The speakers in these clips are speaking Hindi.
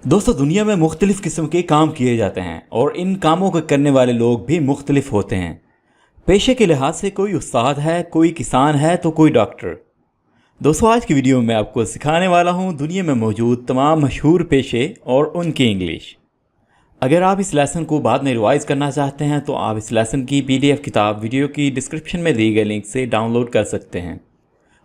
दोस्तों, दुनिया में मुख्तलिफ़ किस्म के काम किए जाते हैं और इन कामों को करने वाले लोग भी मुख्तलिफ होते हैं। पेशे के लिहाज से कोई उस्ताद है, कोई किसान है, तो कोई डॉक्टर। दोस्तों, आज की वीडियो में आपको सिखाने वाला हूँ दुनिया में मौजूद तमाम मशहूर पेशे और उनकी इंग्लिश। अगर आप इस लेसन को बाद में रिवाइज़ करना चाहते हैं तो आप इस लेसन की PDF किताब वीडियो की डिस्क्रिप्शन में दी गई लिंक से डाउनलोड कर सकते हैं।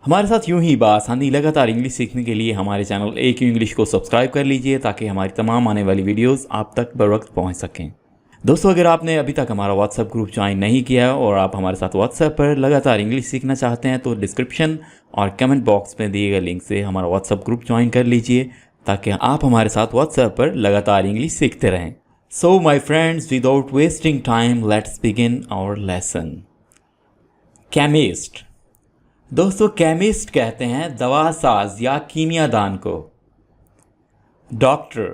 हमारे साथ यूं ही बासानी लगातार इंग्लिश सीखने के लिए हमारे चैनल AQ इंग्लिश को सब्सक्राइब कर लीजिए ताकि हमारी तमाम आने वाली वीडियोस आप तक बर वक्त पहुँच सकें। दोस्तों, अगर आपने अभी तक हमारा व्हाट्सएप ग्रुप ज्वाइन नहीं किया है और आप हमारे साथ व्हाट्सएप पर लगातार इंग्लिश सीखना चाहते हैं तो डिस्क्रिप्शन और कमेंट बॉक्स में दिए गए लिंक से हमारा व्हाट्सएप ग्रुप ज्वाइन कर लीजिए ताकि आप हमारे साथ व्हाट्सएप पर लगातार इंग्लिश सीखते रहें। So my friends, without wasting time let's begin our lesson. Chemist. दोस्तों, केमिस्ट कहते हैं दवा साज या कीमियादान को। डॉक्टर।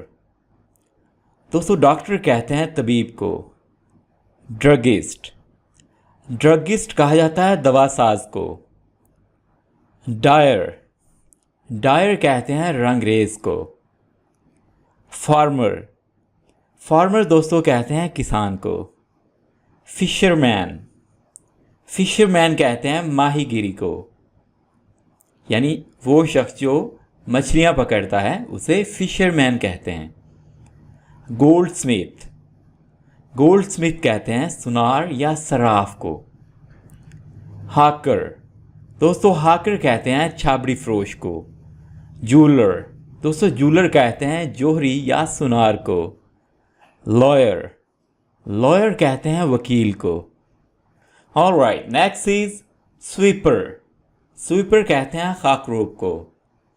दोस्तों, डॉक्टर कहते हैं तबीब को। ड्रगिस्ट। ड्रगिस्ट कहा जाता है दवा साज को। डायर। डायर कहते हैं रंगरेज को। फार्मर। फार्मर दोस्तों कहते हैं किसान को। फिशरमैन। फिशरमैन कहते हैं माहीगीरी को, यानी वो शख्स जो मछलियां पकड़ता है उसे फिशरमैन कहते हैं। गोल्डस्मिथ। गोल्डस्मिथ कहते हैं सुनार या सराफ को। हाकर। दोस्तों, हाकर कहते हैं छाबड़ी फरोश को। जूलर। दोस्तों, जूलर कहते हैं जोहरी या सुनार को। लॉयर। लॉयर कहते हैं वकील को। Alright, next is sweeper. Sweeper कहते हैं खाकरोब को।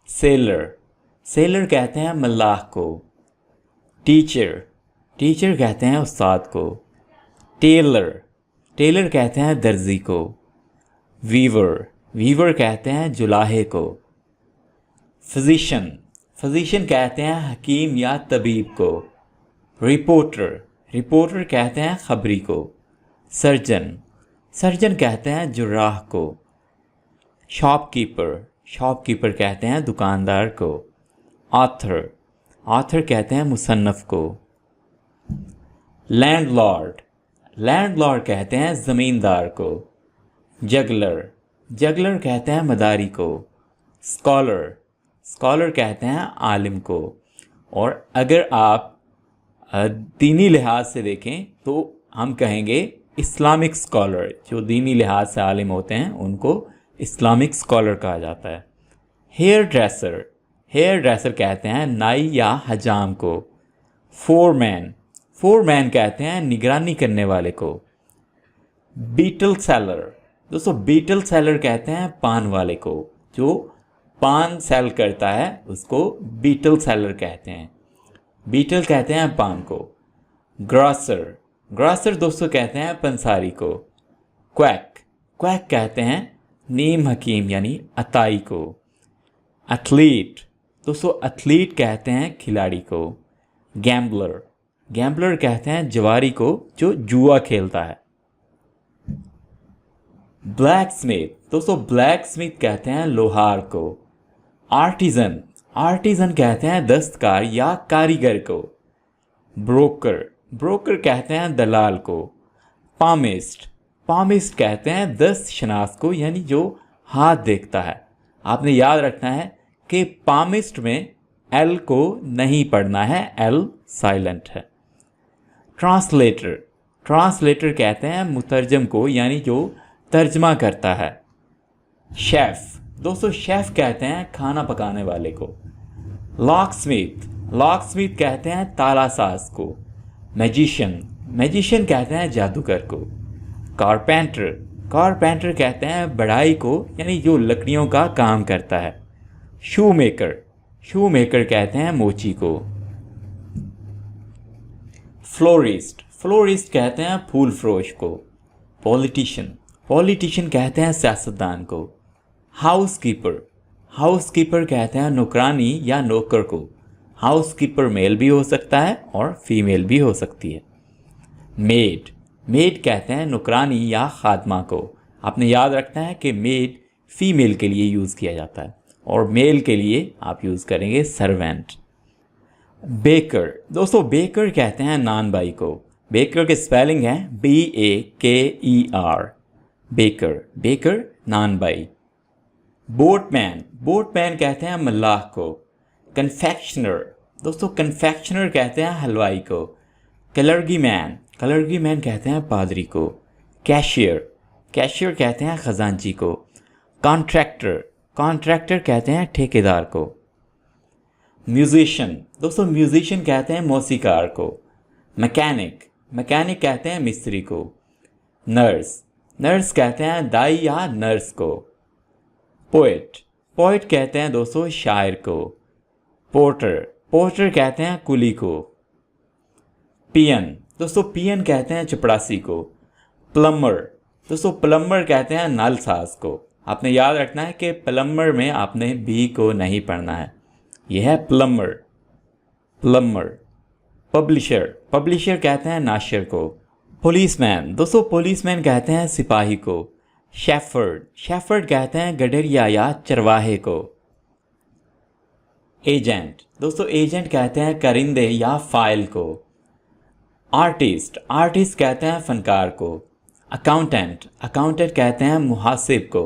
सेलर। सेलर कहते हैं मल्लाह को। टीचर। टीचर कहते हैं उस्ताद को। टेलर। टेलर कहते हैं दर्जी को। वीवर। वीवर कहते हैं जुलाहे को। फिजिशियन। फिजिशियन कहते हैं हकीम या तबीब को। रिपोर्टर। रिपोर्टर कहते हैं खबरी को। सर्जन। सर्जन कहते हैं जुर्राह को। शॉपकीपर। शॉपकीपर कहते हैं दुकानदार को। ऑथर। ऑथर कहते हैं मुसन्नफ़ को। लैंडलॉर्ड। लैंडलॉर्ड कहते हैं ज़मींदार को। जगलर। जगलर कहते हैं मदारी को। स्कॉलर। स्कॉलर कहते हैं आलिम को। और अगर आप दीनी लिहाज से देखें तो हम कहेंगे इस्लामिक स्कॉलर। जो दीनी लिहाज से आलिम होते हैं उनको इस्लामिक स्कॉलर कहा जाता है। Hair dresser. हेयर ड्रेसर कहते हैं नाई या हजाम को। फोरमैन। फोरमैन कहते हैं निगरानी करने वाले को। Betel seller. दोस्तों, बीटल सेलर कहते हैं पान वाले को। जो पान सेल करता है उसको बीटल सेलर कहते हैं। बीटल कहते हैं पान को। ग्रॉसर। ग्रॉसर दोस्तों कहते हैं पंसारी को। क्वैक। क्वैक कहते हैं नीम हकीम यानी अताई को। एथलीट। दोस्तों, एथलीट कहते हैं खिलाड़ी को। गैम्बलर। गैम्बलर कहते हैं जवारी को जो जुआ खेलता है। Black Smith. दोस्तों, ब्लैक स्मिथ कहते हैं लोहार को। आर्टिजन। आर्टिजन कहते हैं दस्तकार या कारीगर को। ब्रोकर। ब्रोकर कहते हैं दलाल को। पामिस्ट। पामिस्ट कहते हैं दस्त शनास को, यानी जो हाथ देखता है। आपने याद रखना है कि पामिस्ट में एल को नहीं पढ़ना है, एल साइलेंट है। ट्रांसलेटर। ट्रांसलेटर कहते हैं मुतरजम को, यानी जो तर्जमा करता है। शेफ़। दोस्तों, शेफ़ कहते हैं खाना पकाने वाले को। लॉकस्मिथ। लॉकस्मिथ कहते हैं ताला साज को। मैजिशियन। मैजिशियन कहते हैं जादूगर को। कारपेंटर। कारपेंटर कहते हैं बढ़ाई को, यानी जो लकड़ियों का काम करता है। शू मेकर। शू मेकर कहते हैं मोची को। फ्लोरिस्ट। फ्लोरिस्ट कहते हैं फूल फरोश को। पॉलिटिशियन। पॉलिटिशियन कहते हैं सियासतदान को। हाउसकीपर। हाउसकीपर कहते हैं नौकरानी या नौकर को। हाउसकीपर मेल भी हो सकता है और फीमेल भी हो सकती है। मेड। मेड कहते हैं नौकरानी या खादमा को। आपने याद रखना है कि मेड फीमेल के लिए यूज़ किया जाता है और मेल के लिए आप यूज़ करेंगे सर्वेंट। बेकर, दोस्तों बेकर कहते हैं नान बाई को। बेकर के स्पेलिंग है BAKER, बेकर, बेकर नान बाई। बोटमैन, बोटमैन कहते हैं मल्लाह को। कन्फेक्शनर, दोस्तों कन्फेक्शनर कहते हैं हलवाई को। कलरगी मैन, कलरगी मैन कहते हैं पादरी को। कैशियर, कैशियर कहते हैं खजांची को। कॉन्ट्रैक्टर, कॉन्ट्रैक्टर कहते हैं ठेकेदार को। म्यूजिशियन, दोस्तों म्यूजिशियन कहते हैं मौसीकार को। मैकेनिक, मैकेनिक कहते हैं मिस्त्री को। नर्स, नर्स कहते हैं दाई या नर्स को। पोएट, पोएट कहते हैं दोस्तों शायर को। पोर्टर, पोर्टर कहते हैं कुली को। पियन, दोस्तों पियन कहते हैं चपड़ासी को। प्लम्बर, दोस्तों प्लम्बर कहते हैं नल साज को। आपने याद रखना है कि प्लम्बर में आपने बी को नहीं पढ़ना है, यह है प्लम्बर, प्लम्बर। पब्लिशर, पब्लिशर कहते हैं नाशर को। पुलिसमैन, दोस्तों पुलिसमैन कहते हैं सिपाही को। शेफर्ड, शेफर्ड कहते हैं गडरिया या चरवाहे को। एजेंट, दोस्तों एजेंट कहते हैं करिंदे या फाइल को। आर्टिस्ट, आर्टिस्ट कहते हैं फनकार को। अकाउंटेंट, अकाउंटेंट कहते हैं मुहासिब को।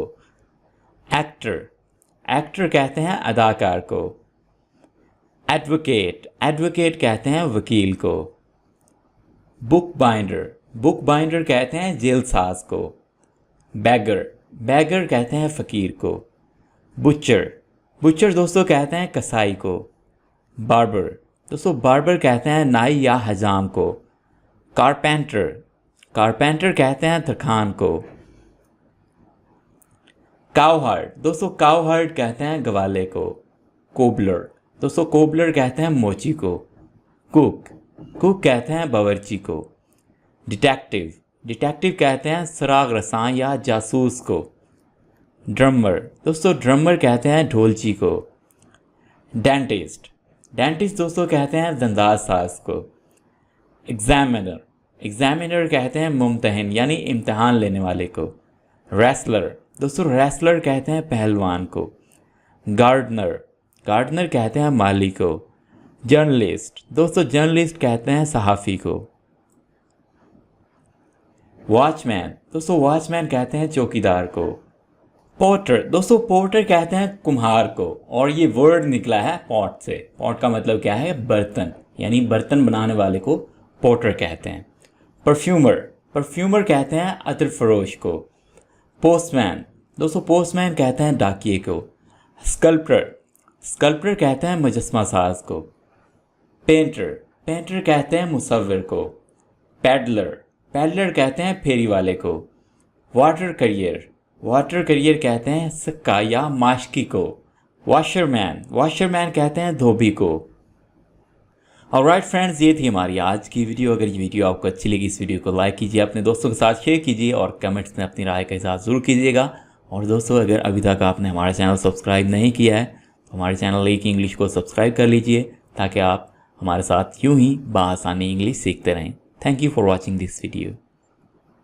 एक्टर, एक्टर कहते हैं अदाकार को। एडवोकेट, एडवोकेट कहते हैं वकील को। बुक बाइंडर, बुक बाइंडर कहते हैं जेल साज को। बैगर, बैगर कहते हैं फ़कीर को। बुचर, बुचर दोस्तों कहते हैं कसाई को। बार्बर, दोस्तों बार्बर कहते हैं नाई या हजाम को। कारपेंटर, कारपेंटर कहते हैं तरखान को। काउहर्ड, दोस्तों काउहर्ड कहते हैं गवाले को। कोबलर, दोस्तों कोबलर कहते हैं मोची को। कुक, कुक कहते हैं बावर्ची को। डिटेक्टिव, डिटेक्टिव कहते हैं सुराग रसां या जासूस को। ड्रमर, दोस्तों ड्रमर कहते हैं ढोलची को। डेंटिस्ट, डेंटिस्ट दोस्तों कहते हैं दंदाज साज को। एग्जामिनर, एग्जामिनर कहते हैं मुमतहिन यानी इम्तहान लेने वाले को। रेसलर, दोस्तों रेसलर कहते हैं पहलवान को। गार्डनर, गार्डनर कहते हैं माली को। जर्नलिस्ट, दोस्तों जर्नलिस्ट कहते हैं सहाफ़ी को। वॉचमैन, दोस्तों वॉचमैन कहते हैं चौकीदार को। पोर्टर, दोस्तों पोर्टर कहते हैं कुम्हार को, और ये वर्ड निकला है पॉट से। पॉट का मतलब क्या है? बर्तन, यानी बर्तन बनाने वाले को पोर्टर कहते हैं। परफ्यूमर, परफ्यूमर कहते हैं अतर फरोश को। पोस्टमैन, दोस्तों पोस्टमैन कहते हैं डाकिए को। स्कल्पटर, स्कल्पटर कहते हैं मुजस्मा साज को। पेंटर, पेंटर कहते हैं मुसव्विर को। पैडलर, पैडलर कहते हैं फेरी वाले को। वाटर करियर, वाटर करियर कहते हैं सिक्का या माशकी को। वॉशरमैन, वॉशरमैन कहते हैं धोबी को। ऑलराइट फ्रेंड्स, ये थी हमारी आज की वीडियो। अगर ये वीडियो आपको अच्छी लगी, इस वीडियो को लाइक कीजिए, अपने दोस्तों के साथ शेयर कीजिए और कमेंट्स में अपनी राय का इज़हार ज़रूर कीजिएगा। और दोस्तों अगर अभी तक आपने हमारा चैनल सब्सक्राइब नहीं किया है तो हमारे चैनल एक इंग्लिश को सब्सक्राइब कर लीजिए, ताकि आप हमारे साथ यूं ही बआसानी इंग्लिश सीखते रहें। Thank you for watching this video.